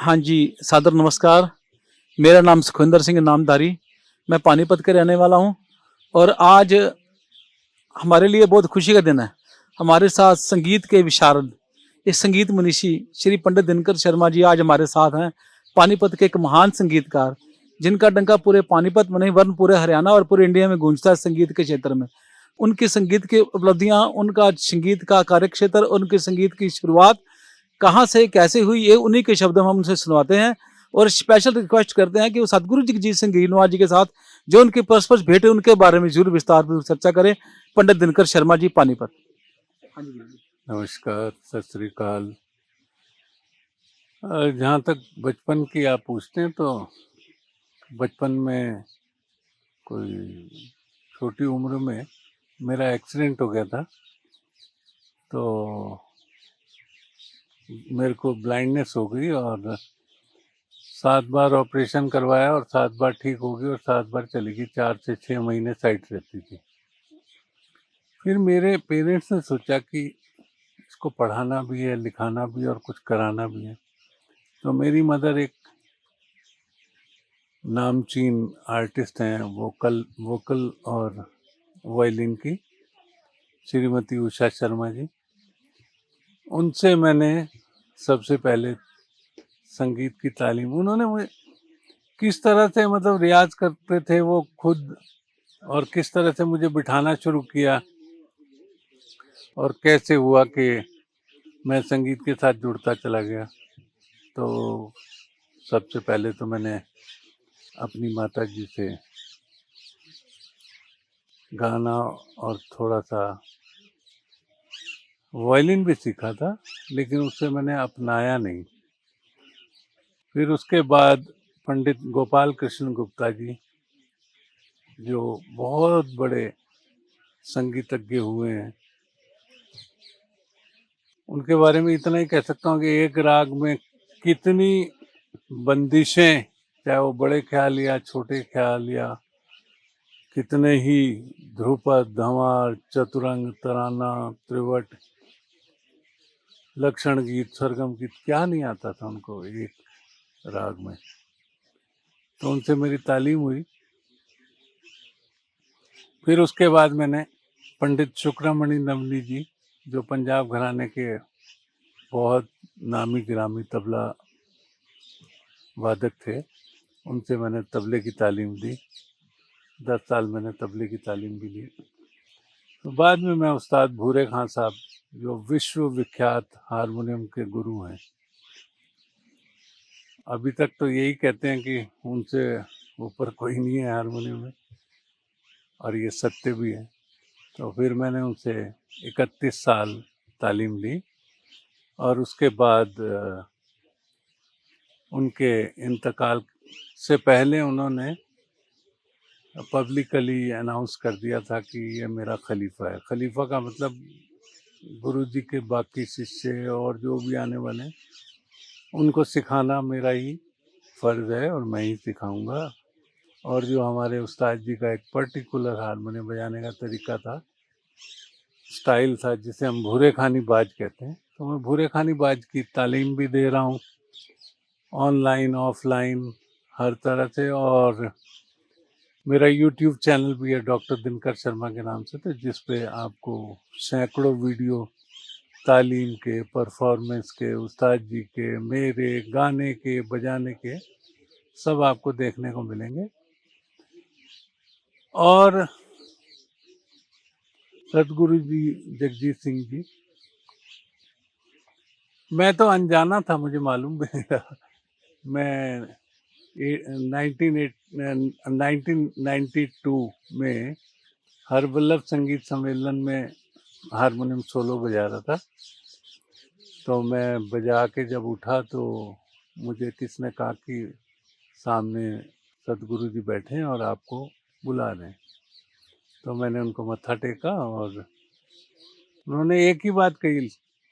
हाँ जी, सादर नमस्कार। मेरा नाम सुखविंदर सिंह नामधारी, मैं पानीपत के रहने वाला हूँ और आज हमारे लिए बहुत खुशी का दिन है। हमारे साथ संगीत के विशारद, एक संगीत मनीषी श्री पंडित दिनकर शर्मा जी आज हमारे साथ हैं। पानीपत के एक महान संगीतकार, जिनका डंका पूरे पानीपत में नहीं वरन पूरे हरियाणा और पूरे इंडिया में गूंजता है संगीत के क्षेत्र में। उनकी संगीत की उपलब्धियाँ, उनका संगीत का कार्यक्षेत्र, उनके संगीत की शुरुआत कहाँ से कैसे हुई, ये उन्हीं के शब्दों में हम उनसे सुनवाते हैं और स्पेशल रिक्वेस्ट करते हैं कि वो सतगुरु जगजीत सिंह गिरनवार जी के साथ जो उनकी परस्पर भेंट है उनके बारे में जरूर विस्तार पूर्वक चर्चा करें। पंडित दिनकर शर्मा जी, पानीपत। हाँ जी। नमस्कार, सत श्री अकाल। जहाँ तक बचपन की आप पूछते हैं तो बचपन में कोई छोटी उम्र में मेरा एक्सीडेंट हो गया था, तो मेरे को ब्लाइंडनेस हो गई और 7 बार ऑपरेशन करवाया और 7 बार ठीक हो गई और 7 बार चली गई। 4 से 6 महीने साइट रहती थी। फिर मेरे पेरेंट्स ने सोचा कि इसको पढ़ाना भी है, लिखाना भी है और कुछ कराना भी है। तो मेरी मदर एक नामचीन आर्टिस्ट हैं, वोकल और वायलिन की, श्रीमती उषा शर्मा जी। उनसे मैंने सबसे पहले संगीत की तालीम, उन्होंने मुझे किस तरह से मतलब रियाज करते थे वो खुद, और किस तरह से मुझे बिठाना शुरू किया और कैसे हुआ कि मैं संगीत के साथ जुड़ता चला गया। तो सबसे पहले तो मैंने अपनी माता जी से गाना और थोड़ा सा वायलिन भी सीखा था, लेकिन उससे मैंने अपनाया नहीं। फिर उसके बाद पंडित गोपाल कृष्ण गुप्ता जी, जो बहुत बड़े संगीतज्ञ हुए हैं, उनके बारे में इतना ही कह सकता हूँ कि एक राग में कितनी बंदिशें, चाहे वो बड़े ख्याल या छोटे ख्याल या कितने ही ध्रुपद, धमार, चतुरंग, तराना, त्रिवट, लक्षण गीत, सरगम गीत, क्या नहीं आता था उनको एक राग में। तो उनसे मेरी तालीम हुई। फिर उसके बाद मैंने पंडित शुक्रामणि नवनी जी, जो पंजाब घराने के बहुत नामी गिरामी तबला वादक थे, उनसे मैंने तबले की तालीम दी। 10 साल मैंने तबले की तालीम भी ली। तो बाद में मैं उस्ताद भूरे खां साहब, जो विश्व विख्यात हारमोनियम के गुरु हैं, अभी तक तो यही कहते हैं कि उनसे ऊपर कोई नहीं है हारमोनियम में, और ये सत्य भी है। तो फिर मैंने उनसे 31 साल तालीम ली और उसके बाद उनके इंतकाल से पहले उन्होंने पब्लिकली अनाउंस कर दिया था कि ये मेरा खलीफा है। खलीफा का मतलब गुरु जी के बाकी शिष्य और जो भी आने वाले हैं, उनको सिखाना मेरा ही फर्ज है और मैं ही सिखाऊंगा। और जो हमारे उस्ताद जी का एक पर्टिकुलर हारमोनियम बजाने का तरीका था, स्टाइल था, जिसे हम भूरे खानी बाज कहते हैं, तो मैं भूरे खानी बाज की तालीम भी दे रहा हूँ, ऑनलाइन ऑफलाइन हर तरह से। और मेरा यूट्यूब चैनल भी है डॉक्टर दिनकर शर्मा के नाम से, तो जिस पे आपको सैकड़ों वीडियो तालीम के, परफॉर्मेंस के, उस्ताद जी के, मेरे गाने के, बजाने के, सब आपको देखने को मिलेंगे। और सतगुरु जी जगजीत सिंह जी, मैं तो अनजाना था, मुझे मालूम भी नहीं था। मैं 1992 में हरवल्लभ संगीत सम्मेलन में हारमोनियम सोलो बजा रहा था। तो मैं बजा के जब उठा तो मुझे किसने कहा कि सामने सतगुरु जी बैठे हैं और आपको बुला रहे हैं। तो मैंने उनको मत्था टेका और उन्होंने एक ही बात कही,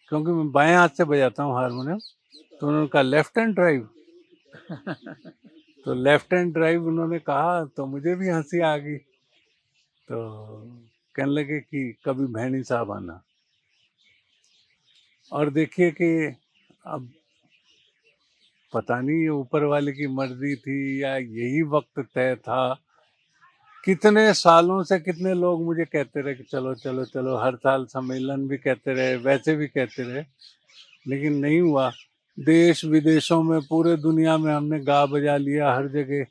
क्योंकि मैं बाएं हाथ से बजाता हूँ हारमोनियम, तो उन्होंने कहा लेफ्ट हैंड ड्राइव। तो लेफ्ट हैंड ड्राइव उन्होंने कहा तो मुझे भी हंसी आ गई। तो कहने लगे कि कभी भैनी साहब आना। और देखिए कि अब पता नहीं ये ऊपर वाले की मर्जी थी या यही वक्त तय था। कितने सालों से कितने लोग मुझे कहते रहे कि चलो चलो चलो, हर साल सम्मेलन भी कहते रहे, वैसे भी कहते रहे, लेकिन नहीं हुआ। देश विदेशों में, पूरे दुनिया में हमने गा बजा लिया हर जगह,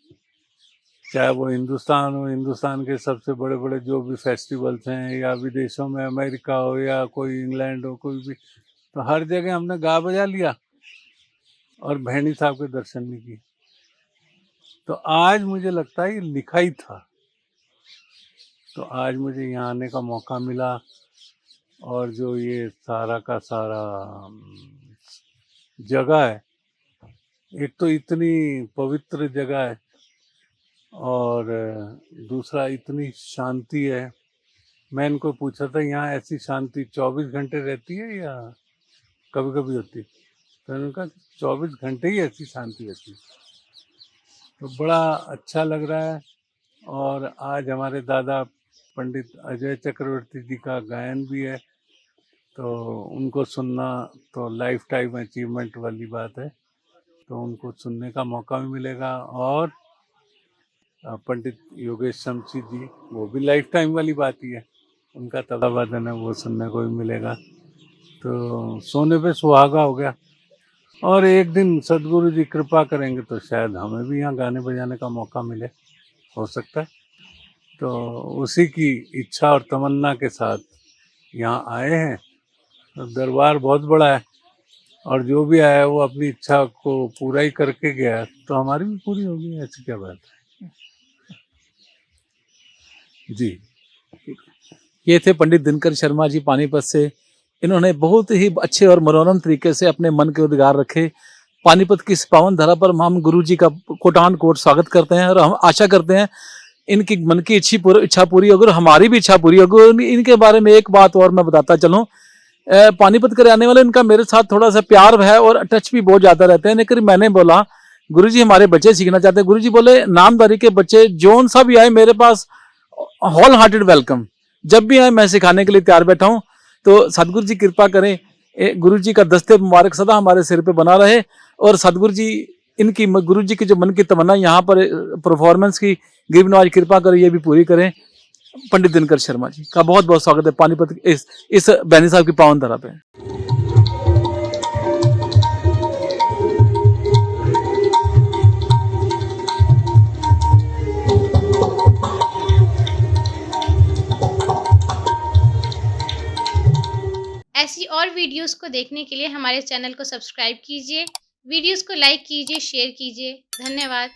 चाहे वो हिंदुस्तान हो, हिंदुस्तान के सबसे बड़े बड़े जो भी फेस्टिवल्स हैं, या विदेशों में अमेरिका हो या कोई इंग्लैंड हो, कोई भी, तो हर जगह हमने गा बजा लिया और भैनी साहब के दर्शन नहीं किए। तो आज मुझे लगता है ये लिखा ही था। तो आज मुझे यहाँ आने का मौका मिला, और जो ये सारा का सारा जगह है, एक तो इतनी पवित्र जगह है, और दूसरा इतनी शांति है। मैं इनको पूछा था यहाँ ऐसी शांति 24 घंटे रहती है या कभी कभी होती है? तो उन्होंने कहा 24 घंटे ही ऐसी शांति रहती है। तो बड़ा अच्छा लग रहा है। और आज हमारे दादा पंडित अजय चक्रवर्ती जी का गायन भी है, तो उनको सुनना तो लाइफ टाइम अचीवमेंट वाली बात है, तो उनको सुनने का मौका भी मिलेगा। और पंडित योगेश शमशी जी, वो भी लाइफ टाइम वाली बात ही है, उनका तबला वादन है, वो सुनने को भी मिलेगा। तो सोने पे सुहागा हो गया। और एक दिन सदगुरु जी कृपा करेंगे तो शायद हमें भी यहाँ गाने बजाने का मौका मिले, हो सकता है। तो उसी की इच्छा और तमन्ना के साथ यहाँ आए हैं। तो दरबार बहुत बड़ा है, और जो भी आया है वो अपनी इच्छा को पूरा ही करके गया, तो हमारी भी पूरी होगी, ऐसी क्या बात है जी। ये थे पंडित दिनकर शर्मा जी पानीपत से। इन्होंने बहुत ही अच्छे और मनोरम तरीके से अपने मन के उद्गार रखे। पानीपत की इस पावन धरा पर हम गुरु जी का कोटान कोट स्वागत करते हैं, और हम आशा करते हैं इनकी मन की इच्छा पूरी होगी, और हमारी भी इच्छा पूरी होगी। इनके बारे में एक बात और मैं बताता चलूँ, पानीपत के रहने वाले, इनका मेरे साथ थोड़ा सा प्यार है और टच भी बहुत ज़्यादा रहते हैं। लेकिन मैंने बोला गुरुजी हमारे बच्चे सीखना चाहते हैं। गुरुजी बोले नामधारी के बच्चे जौन सा भी आए मेरे पास होल हार्टेड वेलकम, जब भी आए मैं सिखाने के लिए तैयार बैठा हूँ। तो सदगुरु जी कृपा करें, गुरु जी का दस्ते मुबारक सदा हमारे सिर पे बना रहे, और सदगुरु जी इनकी, गुरु जी की जो मन की तमन्ना यहाँ पर परफॉर्मेंस की, गरीब नवाज कृपा करें ये भी पूरी करें। पंडित दिनकर शर्मा जी का बहुत बहुत स्वागत है पानीपत इस बैनी साहब की पावन धरा पे। ऐसी और वीडियोस को देखने के लिए हमारे चैनल को सब्सक्राइब कीजिए, वीडियोस को लाइक कीजिए, शेयर कीजिए। धन्यवाद।